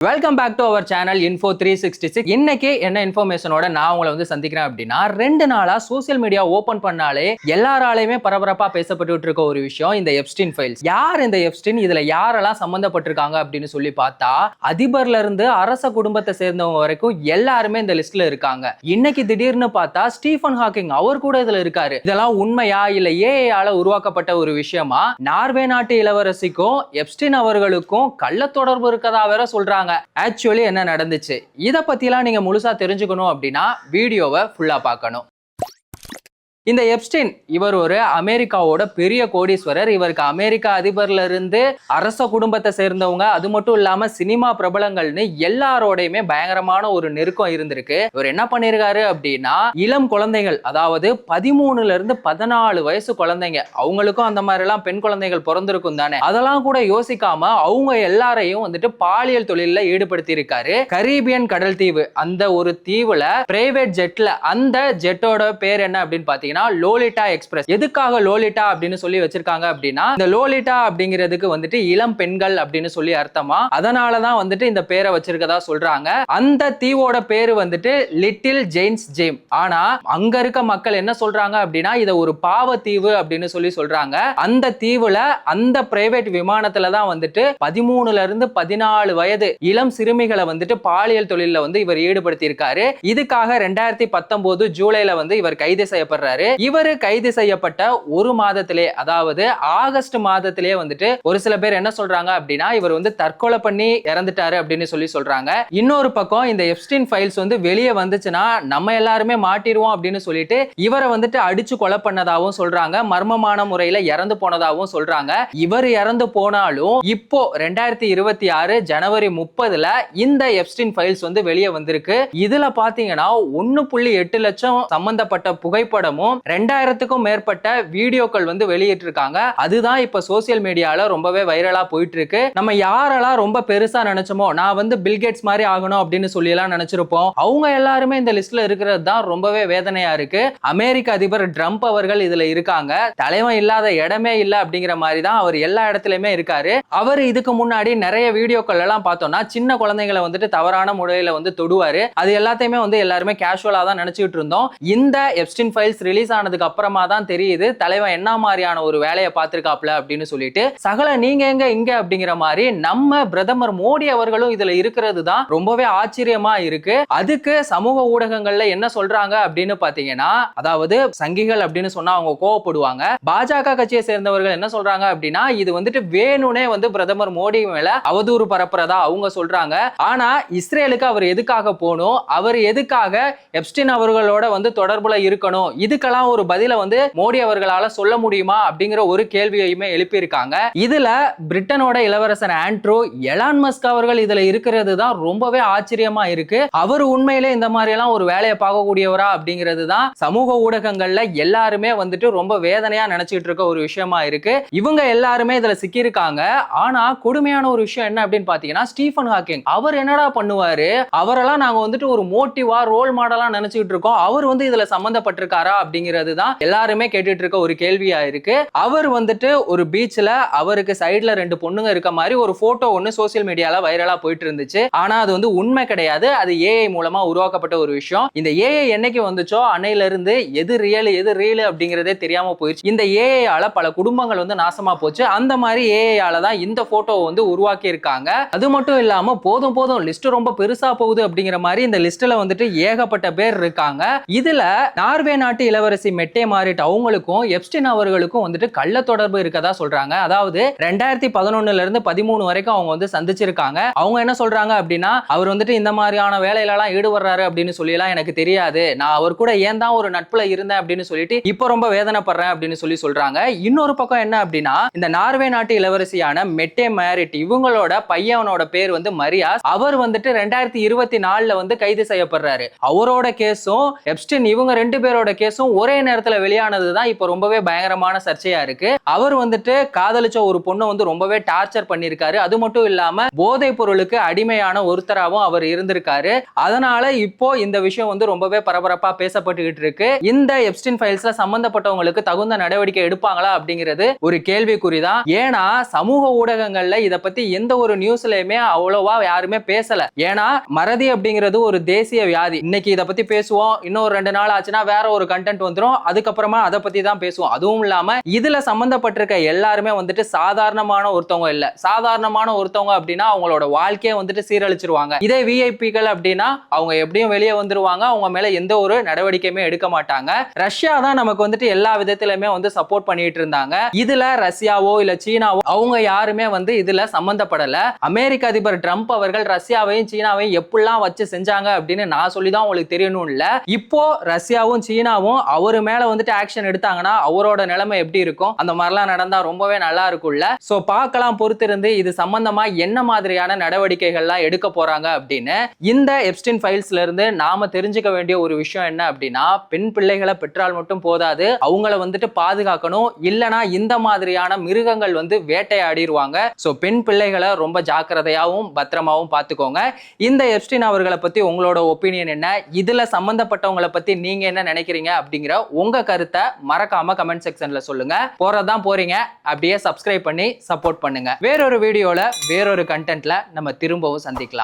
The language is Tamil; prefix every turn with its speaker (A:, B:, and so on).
A: Welcome back to our channel info 366. இன்னைக்கு என்ன இன்ஃபர்மேஷனோட நான் உங்களை வந்து சந்திக்கிறேன் அப்படின்னா, 2 நாளா சோசியல் மீடியா ஓபன் பண்ணாலே எல்லாராலையுமே பரபரப்பா பேசப்பட்டு இருக்க ஒரு விஷயம் இந்த எப்ஸ்டீன் ஃபைல்ஸ். யார் இந்த எப்ஸ்டீன், இதுல யாரெல்லாம் சம்பந்தப்பட்டிருக்காங்க அப்படின்னு சொல்லி பார்த்தா, அதிபர்ல இருந்து அரச குடும்பத்தை சேர்ந்தவங்க வரைக்கும் எல்லாருமே இந்த லிஸ்ட்ல இருக்காங்க. இன்னைக்கு திடீர்னு பார்த்தா ஸ்டீஃபன் ஹாக்கிங் அவர் கூட இதுல இருக்காரு. இதெல்லாம் உண்மையா இல்ல ஏஐயால உருவாக்கப்பட்ட ஒரு விஷயமா? நார்வே நாட்டு இளவரசிக்கும் எப்ஸ்டீன் அவர்களுக்கும் கள்ள தொடர்பு இருக்கதா வேற சொல்றாங்க. ஆக்சுவலி என்ன நடந்துச்சு, இத பத்திலாம் நீங்க முழுசா தெரிஞ்சுக்கணும் அப்படின்னா வீடியோவை ஃபுல்லா பார்க்கணும். இந்த எப்ஸ்டீன் இவர் ஒரு அமெரிக்காவோட பெரிய கோடீஸ்வரர். இவருக்கு அமெரிக்கா அதிபர்ல இருந்து அரச குடும்பத்தை சேர்ந்தவங்க, அது மட்டும் இல்லாம சினிமா பிரபலங்கள்னு எல்லாரோடையுமே பயங்கரமான ஒரு நெருக்கம் இருந்திருக்கு. இவர் என்ன பண்ணிருக்காரு அப்படின்னா, இளம் குழந்தைகள், அதாவது 13ல இருந்து 14 வயசு குழந்தைங்க, அவங்களுக்கும் அந்த மாதிரி எல்லாம் பெண் குழந்தைகள் பிறந்திருக்கும் தானே, அதெல்லாம் கூட யோசிக்காம அவங்க எல்லாரையும் வந்துட்டு பாலியல் தொழில ஈடுபடுத்தி இருக்காரு. கரீபியன் கடல் தீவு, அந்த ஒரு தீவுல பிரைவேட் ஜெட்ல, அந்த ஜெட்டோட பேர் என்ன அப்படின்னு பாத்தீங்கன்னா லோலிட்டா எக்ஸ்பிரஸ். எதுக்காக லோலிட்டா அப்படின்னு சொல்லி வச்சிருக்காங்க அப்படின்னா, இந்த லோலிட்டா அப்படிங்கிறதுக்கு வந்துட்டு இளம் பெண்கள் அப்படின்னு சொல்லி அர்த்தமா, அதனாலதான் வந்துட்டு இந்த பேரை வச்சிருக்கதா சொல்றாங்க. அந்த தீவோட பேரு வந்துட்டு லிட்டில் ஜெயின்ஸ் ஜேம். ஆனா அங்க இருக்க மக்கள் என்ன சொல்றாங்க அப்படின்னா, இத ஒரு பாவ தீவு அப்படின்னு சொல்லி சொல்றாங்க. அந்த தீவுல அந்த பிரைவேட் விமானத்துல தான் வந்துட்டு 13ல இருந்து 14 வயது இளம் சிறுமிகளை வந்துட்டு பாலியல் தொழில வந்து இவர் ஈடுபடுத்தி இருக்காரு. இதுக்காக 2019 ஜூலைல வந்து இவர் கைது செய்யப்படுறாரு. இவரு கைது செய்யப்பட்ட ஒரு மாதத்திலே, அதாவது ஆகஸ்ட் மாதத்திலே வந்துட்டு ஒரு சில பேர் என்ன சொல்றாங்க அப்படின்னா, இவர் வந்து தற்கொலை பண்ணி இறந்துட்டாரு அப்படின்னு சொல்லி சொல்றாங்க. இன்னொரு பக்கம் இந்த எப்ஸ்டீன் ஃபைல்ஸ் வந்து வெளியே வந்துச்சுன்னா நம்ம எல்லாருமே மாட்டிடுவோம் அப்படின்னு சொல்லிட்டு இவரை வந்துட்டு அடிச்சு கொலை பண்ணதாகவும் சொல்றாங்க. மர்மமான முறையில இறந்து போனதாகவும் சொல்றாங்க. இவர் இறந்து போனாலும் இப்போ 2026 ஜனவரி 30ல இந்த எப்ஸ்டீன் ஃபைல்ஸ் வந்து வெளியே வந்திருக்கு. இதுல பாத்தீங்கன்னா 1.8 லட்சம் சம்பந்தப்பட்ட புகைப்படமும் 2000க்கும் மேற்பட்ட வீடியோக்கள் வந்து வெளியிட்டிருக்காங்க. அதுதான் இப்ப சோசியல் மீடியால ரொம்பவே வைரலா போயிட்டு இருக்கு. நம்ம யாரெல்லாம் ரொம்ப பெருசா நினைச்சோமோ, நான் வந்து பில்கேட்ஸ் மாதிரி ஆகணும் அப்படின்னு சொல்லி எல்லாம் நினைச்சிருப்போம், அவங்க எல்லாருமே இந்த லிஸ்ட்ல இருக்கிறது தான் ரொம்பவே வேதனையா இருக்கு. அமெரிக்க அதிபர் ட்ரம்ப் அவர்கள் இதுல இருக்காங்க. தலைவன் இல்லாத இடமே இல்ல அப்படிங்கிற மாதிரி தான் அவர் எல்லா இடத்துலயுமே இருக்காரு. அவர் இதுக்கு முன்னாடி நிறைய வீடியோக்கள் எல்லாம் பார்த்தோம்னா சின்ன குழந்தைகளை வந்துட்டு தவறான முறையில வந்து தொடுவாரு. அது எல்லாத்தையுமே வந்து எல்லாருமே கேஷுவலா தான் நினைச்சிட்டு இருந்தோம். இந்த எப்ஸ்டீன் ஃபைல்ஸ் ரிலீஸ் ஆனதுக்கு அப்புறமா தான் தெரியுது தலைவன் என்ன மாதிரியான ஒரு வேலையை பார்த்திருக்காப்ல அப்படின்னு சொல்லிட்டு. சகல நீங்க எங்க இங்க அப்படிங்கிற மாதிரி நம்ம பிரதமர் மோடி அவர்களும் இதுல இருக்கிறது தான் ரொம்பவே ஆச்சரியமா இருக்கு. அதுக்கு சமூக ஊடகங்கள்ல என்ன சொல்றாங்க அப்படின்னு பாத்தீங்கன்னா, அதாவது சங்கிகள் அப்படின்னு சொன்னா அவங்க கோவப்படுவாங்க. பாஜக கட்சியை சேர்ந்தவர்கள் என்ன சொல்றாங்க அப்படின்னா, இது வந்துட்டு வேணுனே வந்து பிரதமர் மோடி மேல அவதூறு பரப்புறதா அவங்க சொல்றாங்க. ஆனா இஸ்ரேலுக்கு அவர் எதுக்காக போகணும், அவர் எதுக்காக எப்ஸ்டீன் அவர்களோட வந்து தொடர்புல இருக்கணும், இதுக்கெல்லாம் ஒரு பதில வந்து மோடி அவர்களால சொல்ல முடியுமா அப்படிங்கிற ஒரு கேள்வியையுமே எழுப்பி இருக்காங்க. இதுல பிரிட்டனோட இளவரசர் ஆண்ட்ரூ, எலான் மஸ்க் அவர்கள் இதுல இருக்கிறது தான் ரொம்பவே ஆச்சரியமா இருக்கு. அவர் உண்மையிலே இந்த மாதிரி எல்லாம் ஒரு வேலையை பார்க்கக்கூடியவரா அப்படிங்கிறது தான் சமூக ஊடகங்கள்ல எல்லாருமே வந்துட்டு ரொம்ப வேதனையா நினைச்சிட்டு இருக்க ஒரு விஷயமா இருக்கு. இவங்க எல்லாருமே இதுல சிக்கி இருக்காங்க. ஆனா கொடுமையான ஒரு விஷயம் என்ன அப்படின்னு பாத்தீங்கன்னா, ஸ்டீஃபன் ஹாக்கிங் அவர் என்னடா பண்ணுவாரு, அவரெல்லாம் நாங்க வந்துட்டு ஒரு மோட்டிவா ரோல் மாடலா நினைச்சிட்டு இருக்கோம், அவர் வந்து இதுல சம்பந்தப்பட்டிருக்காரா அப்படிங்கிறது தான் எல்லாருமே கேட்டுட்டு இருக்க ஒரு கேள்வியா இருக்கு. அவர் வந்துட்டு ஒரு பீச்ல அவருக்கு சைடுல 2 பொண்ணுங்க இருக்க மாதிரி ஒரு போட்டோ ஒன்னு சோசியல் மீடியால வைரலா போயிட்டு இருந்துச்சு. ஆனா அது வந்து உண்மை கிடையாது, அது ஏஐ மூலமா உருவாக்கப்பட்ட ஒரு விஷயம். இந்த ஏஐ என்னைக்கு வந்துச்சோ அன்னையில இருந்து எது ரியல் எது ரீல் அப்படிங்கறதே தெரியாம போயிடுச்சு. இந்த ஏஐ ஆல பல குடும்பங்கள் வந்து நாசமா போச்சு. அந்த மாதிரி ஏஐ ஆல தான் இந்த போட்டோ வந்து உருவாக்கி இருக்காங்க. அது மட்டும் இல்லாம போதும் போதும் லிஸ்ட் ரொம்ப பெருசா போகுது அப்படிங்கிற மாதிரி இந்த லிஸ்ட்ல வந்துட்டு ஏகப்பட்ட பேர் இருக்காங்க. இதுல நார்வே நாட்டு இளவரசி மெட்டே மாரிட் அவங்களுக்கும் எப்ஸ்டீன் அவர்களுக்கும் வந்துட்டு கள்ள தொடர்பு இருக்கதா சொல்றாங்க. அதாவது 2011ல இருந்து 13 வரைக்கும் அவங்க வந்து சந்திச்சிருக்காங்க. அவங்க என்ன சொல்றாங்க அப்படின்னா, அவர் வந்துட்டு இந்த மாதிரியான வேலையில எல்லாம் ஈடுபடுறாரு அப்படின்னு சொல்லி எல்லாம் எனக்கு தெரியாது, நான் அவர் கூட ஏன் தான் ஒரு நட்புல இருந்தேன் அப்படின்னு சொல்லிட்டு இப்போ ரொம்ப வேதனைப்படுறேன் அப்படின்னு சொல்லி சொல்றாங்க. இன்னொரு பக்கம் என்ன அப்படின்னா, இந்த நார்வே நாட்டு இளவரசியான மெட்டே மாரிட் இவங்களோட பையனோட பேர் வந்து மரியாஸ். அவர் வந்துட்டு 2024ல வந்து கைது செய்யப்படுறாரு. அவரோட கேஸும் எப்ஸ்டீன் இவங்க 2 பேரோட கேஸும் ஒரே நேரத்துல வெளியானதுதான் இப்ப ரொம்பவே பயங்கரமான சர்ச்சையா இருக்கு. அவர் வந்துட்டு காதலிச்ச ஒரு பொண்ணை வந்து ரொம்பவே டார்ச்சர் பண்ணிருக்காரு. அது மட்டும் இல்லாம போதைப் பொருளுக்கு அடிமையான ஒருத்தராவும் அவர் இருந்திருக்காரு. அதனால இப்போ இந்த விஷயம் வந்து ரொம்பவே பரபரப்பா பேசப்பட்டுக்கிட்டு இருக்கு. இந்த எப்ஸ்டீன் ஃபைல்ஸ்ல சம்பந்தப்பட்டவங்களுக்கு தகுந்த நடவடிக்கை எடுப்பாங்களா அப்படிங்கிறது ஒரு கேள்விக்குறிதான். ஏன்னா சமூக ஊடகங்கள்ல இத பத்தி எந்த ஒரு நியூஸ்லயுமே அவ்வளவா யாருமே பேசல. ஏன்னா மறதி அப்படிங்கிறது ஒரு தேசிய வியாதி. இன்னைக்கு இத பத்தி பேசுவோம், இன்னொரு 2 நாள் ஆச்சுன்னா வேற ஒரு கண்டென்ட் வந்துரும், அதுக்கப்புறமா அதை பத்தி தான் பேசுவோம். அதுவும் இல்லாம இதுல சம்பந்தப்பட்டிருக்க எல்லாருமே வந்துட்டு சாதாரணமான ஒருத்தவங்க இல்ல. சாதாரணமான ஒருத்தவங்க அப்படின்னா அவங்களோட வாழ்க்கையை வந்துட்டு சீரழிச்சிருவாங்க. இதே விஐபிகள் அப்படின்னா அவங்க எப்படியும் வெளியே வந்துருவாங்க, அவங்க மேல எந்த ஒரு நடவடிக்கையுமே எடுக்க மாட்டாங்க. ரஷ்யா தான் நமக்கு வந்துட்டு எல்லா விதத்திலுமே வந்து சப்போர்ட் பண்ணிட்டு இருந்தாங்க. இதுல ரஷ்யாவோ இல்ல சீனாவோ அவங்க யாருமே வந்து இதுல சம்பந்தப்படல. அமெரிக்க அதிபர் ட்ரம்ப் அவர்கள் ரஷ்யாவையும் சீனாவையும் எப்படிலாம் வச்சு செஞ்சாங்க அப்படின்னு நான் சொல்லிதான் உங்களுக்கு தெரியணும் இல்ல. இப்போ ரஷ்யாவும் சீனாவும் அவரு மேல வந்துட்டு ஆக்ஷன் எடுத்தாங்கன்னா அவரோட நிலைமை எப்படி இருக்கும்? அந்த மாதிரிலாம் நடந்தா ரொம்பவே நல்லா இருக்கும்ல. சோ பார்க்கலாம், பொறுத்திருந்து இது சம்பந்தமா என்ன மாதிரியான நடவடிக்கைகள்லாம் எடுக்க போறாங்க அப்படின்னு. இந்த எப்ஸ்டீன் ஃபைல்ஸ்ல இருந்து நாம தெரிஞ்சுக்க வேண்டிய ஒரு விஷயம் என்ன அப்படின்னா, பெண் பிள்ளைகளை பெற்றால் மட்டும் போதாது, அவங்கள வந்துட்டு பாதுகாக்கணும். இல்லனா இந்த மாதிரியான மிருகங்கள் வந்து வேட்டையாடிடுவாங்க. சோ பெண் பிள்ளைகளை ரொம்ப ஜாக்கிரதையாவும் பத்திரமாவும் பார்த்துக்கோங்க. இந்த எப்ஸ்டீன் அவர்களை பத்தி உங்களோட ஒப்பீனியன் என்ன? இதுல சம்பந்தப்பட்டவங்களை பத்தி நீங்க என்ன நினைக்கிறீங்க அப்படிங்கிற உங்க கருத்தை மறக்காம கமெண்ட் செக்ஷன்ல சொல்லுங்க. போறதான் போறீங்க, அப்படியே சப்ஸ்கிரைப் பண்ணி சப்போர்ட் பண்ணுங்க. வேறொரு வீடியோல வேறொரு கண்டென்ட்ல நம்ம திரும்பவும் சந்திக்கலாம்.